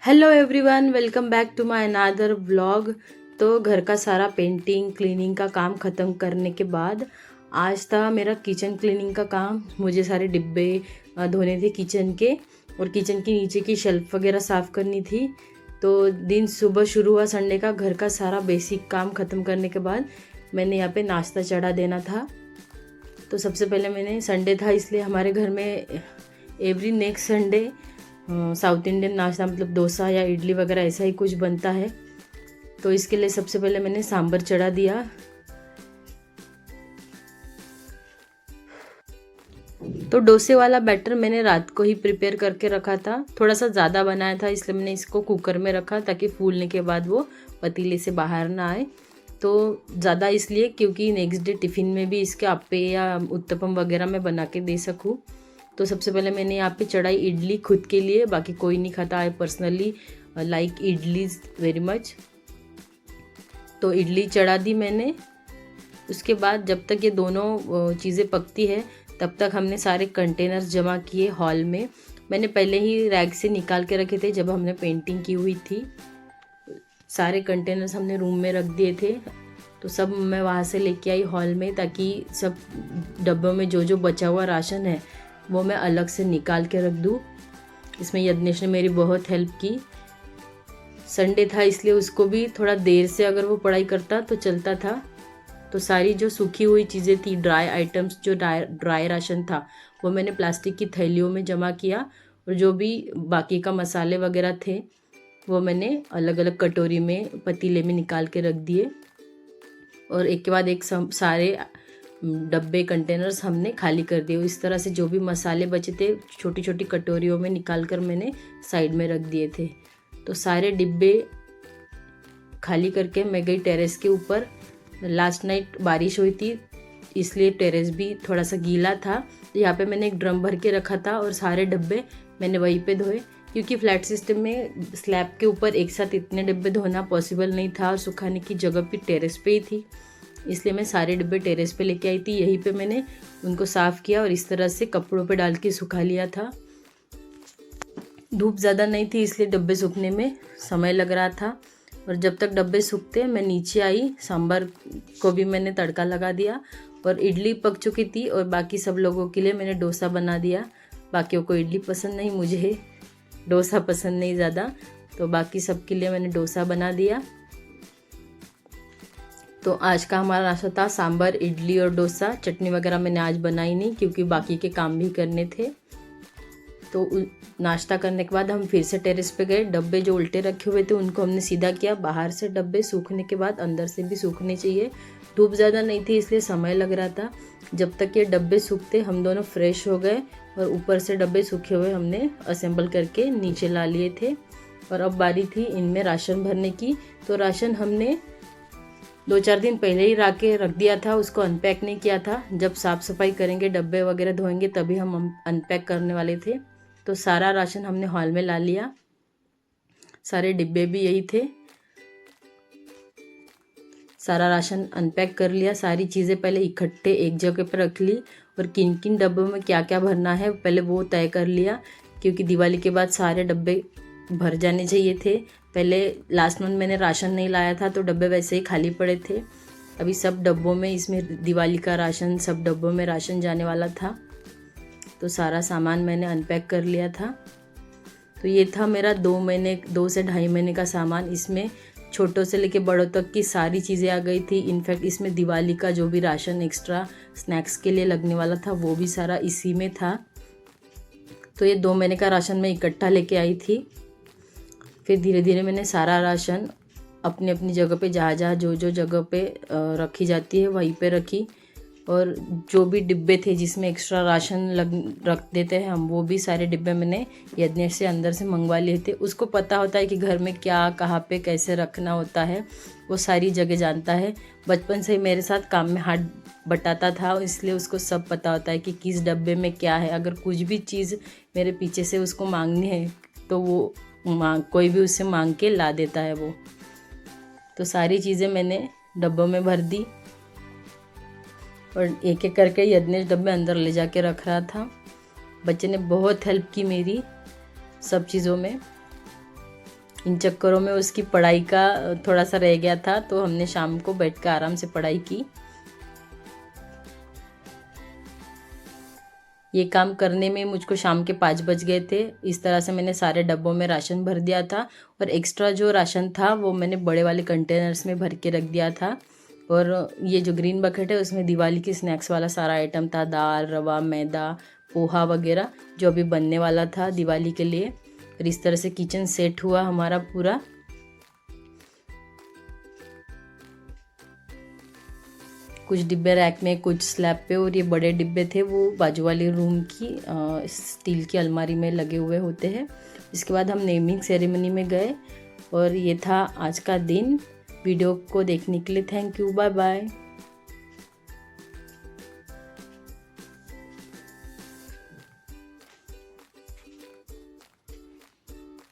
Hello everyone, welcome back to my another vlog. तो घर का सारा पेंटिंग क्लीनिंग का काम ख़त्म करने के बाद आज था मेरा किचन क्लीनिंग का काम। मुझे सारे डिब्बे धोने थे किचन के, और किचन के नीचे की शेल्फ वगैरह साफ़ करनी थी। तो दिन सुबह शुरू हुआ संडे का। घर का सारा बेसिक काम ख़त्म करने के बाद मैंने यहाँ पे नाश्ता चढ़ा देना था। तो सबसे पहले मैंने, संडे था इसलिए हमारे घर में every next Sunday south Indian नाश्ता मतलब डोसा या इडली वगैरह ऐसा ही कुछ बनता है। तो इसके लिए सबसे पहले मैंने सांभर चढ़ा दिया। तो डोसे वाला बैटर मैंने रात को ही प्रिपेयर करके रखा था। थोड़ा सा ज़्यादा बनाया था इसलिए मैंने इसको कुकर में रखा ताकि फूलने के बाद वो पतीले से बाहर ना आए। तो ज़्यादा इसलिए क्योंकि नेक्स्ट डे टिफ़िन में भी इसके अप्पे या उत्तपम वगैरह मैं बना के दे सकूँ। तो सबसे पहले मैंने यहाँ पे चढ़ाई इडली खुद के लिए, बाकी कोई नहीं खाता। I personally like idlis very much. तो इडली चढ़ा दी मैंने। उसके बाद जब तक ये दोनों चीज़ें पकती है तब तक हमने सारे कंटेनर्स जमा किए हॉल में। मैंने पहले ही रैक से निकाल के रखे थे जब हमने पेंटिंग की हुई थी। सारे कंटेनर्स हमने रूम में रख दिए थे। तो सब मैं वहाँ से लेके आई हॉल में ताकि सब डब्बों में जो जो बचा हुआ राशन है वो मैं अलग से निकाल के रख दूँ। इसमें यज्ञेश ने मेरी बहुत हेल्प की। संडे था इसलिए उसको भी थोड़ा देर से अगर वो पढ़ाई करता तो चलता था। तो सारी जो सूखी हुई चीज़ें थी, ड्राई आइटम्स, जो ड्राई राशन था वो मैंने प्लास्टिक की थैलियों में जमा किया। और जो भी बाकी का मसाले वगैरह थे वो मैंने अलग अलग कटोरी में, पतीले में निकाल के रख दिए। और एक के बाद एक सारे डब्बे कंटेनर्स हमने खाली कर दिए। इस तरह से जो भी मसाले बचे थे छोटी छोटी कटोरियों में निकाल कर मैंने साइड में रख दिए थे। तो सारे डिब्बे खाली करके मैं गई टेरेस के ऊपर। लास्ट नाइट बारिश हुई थी इसलिए टेरेस भी थोड़ा सा गीला था। तो यहाँ पे मैंने एक ड्रम भर के रखा था और सारे डब्बे मैंने वहीं पे धोए, क्योंकि फ्लैट सिस्टम में स्लैब के ऊपर एक साथ इतने डिब्बे धोना पॉसिबल नहीं था और सुखाने की जगह भी टेरेस पे ही थी। इसलिए मैं सारे डिब्बे टेरेस पे लेके आई थी। यहीं पे मैंने उनको साफ़ किया और इस तरह से कपड़ों पे डाल के सुखा लिया था। धूप ज़्यादा नहीं थी इसलिए डब्बे सूखने में समय लग रहा था। और जब तक डब्बे सूखते मैं नीचे आई, सांभर को भी मैंने तड़का लगा दिया। और इडली पक चुकी थी और बाकी सब लोगों के लिए मैंने डोसा बना दिया। बाकियों को इडली पसंद नहीं, मुझे डोसा पसंद नहीं ज़्यादा, तो बाकी सब के लिए मैंने डोसा बना दिया। तो आज का हमारा नाश्ता था सांभर, इडली और डोसा। चटनी वगैरह मैंने आज बनाई नहीं क्योंकि बाकी के काम भी करने थे। तो नाश्ता करने के बाद हम फिर से टेरेस पे गए। डब्बे जो उल्टे रखे हुए थे उनको हमने सीधा किया। बाहर से डब्बे सूखने के बाद अंदर से भी सूखने चाहिए। धूप ज़्यादा नहीं थी इसलिए समय लग रहा था। जब तक ये डब्बे सूखते हम दोनों फ्रेश हो गए और ऊपर से डब्बे सूखे हुए हमने असेंबल करके नीचे ला लिए थे। और अब बारी थी इनमें राशन भरने की। तो राशन हमने 2-4 दिन पहले ही ला के रख दिया था, उसको अनपैक नहीं किया था। जब साफ़ सफाई करेंगे, डब्बे वगैरह धोएंगे तभी हम अनपैक करने वाले थे। तो सारा राशन हमने हॉल में ला लिया। सारे डिब्बे भी यही थे। सारा राशन अनपैक कर लिया। सारी चीज़ें पहले इकट्ठे एक जगह पर रख ली और किन किन डब्बों में क्या क्या भरना है पहले वो तय कर लिया, क्योंकि दिवाली के बाद सारे डब्बे भर जाने चाहिए थे। पहले लास्ट मंथ मैंने राशन नहीं लाया था तो डब्बे वैसे ही खाली पड़े थे। अभी सब डब्बों में, इसमें दिवाली का राशन सब डब्बों में राशन जाने वाला था। तो सारा सामान मैंने अनपैक कर लिया था। तो ये था मेरा 2 से ढाई महीने का सामान। इसमें छोटों से लेके बड़ों तक की सारी चीज़ें आ गई थी। इनफैक्ट इसमें दिवाली का जो भी राशन एक्स्ट्रा स्नैक्स के लिए लगने वाला था वो भी सारा इसी में था। तो ये 2 महीने का राशन मैं इकट्ठा लेके आई थी। फिर धीरे धीरे मैंने सारा राशन अपनी अपनी जगह पे, जहाँ जहाँ जो जो जगह पे रखी जाती है वहीं पे रखी। और जो भी डिब्बे थे जिसमें एक्स्ट्रा राशन रख देते हैं हम, वो भी सारे डिब्बे मैंने यज्ञेश से अंदर से मंगवा लिए थे। उसको पता होता है कि घर में क्या, कहाँ पे, कैसे रखना होता है, वो सारी जगह जानता है। बचपन से ही मेरे साथ काम में हाथ बटाता था, इसलिए उसको सब पता होता है कि किस डब्बे में क्या है। अगर कुछ भी चीज़ मेरे पीछे से उसको मांगनी है तो वो कोई भी उससे मांग के ला देता है वो। तो सारी चीज़ें मैंने डब्बों में भर दी और एक एक करके यज्ञेश डब्बे अंदर ले जाके रख रहा था। बच्चे ने बहुत हेल्प की मेरी सब चीज़ों में। इन चक्करों में उसकी पढ़ाई का थोड़ा सा रह गया था, तो हमने शाम को बैठ कर आराम से पढ़ाई की। ये काम करने में मुझको शाम के 5 बज गए थे। इस तरह से मैंने सारे डब्बों में राशन भर दिया था और एक्स्ट्रा जो राशन था वो मैंने बड़े वाले कंटेनर्स में भर के रख दिया था। और ये जो ग्रीन बकेट है उसमें दिवाली की स्नैक्स वाला सारा आइटम था, दाल, रवा, मैदा, पोहा वगैरह जो अभी बनने वाला था दिवाली के लिए। और इस तरह से किचन सेट हुआ हमारा पूरा। कुछ डिब्बे रैक में, कुछ स्लैब पे, और ये बड़े डिब्बे थे वो बाजू वाले रूम की स्टील की अलमारी में लगे हुए होते हैं। इसके बाद हम नेमिंग सेरेमनी में गए और ये था आज का दिन। वीडियो को देखने के लिए थैंक यू, बाय बाय।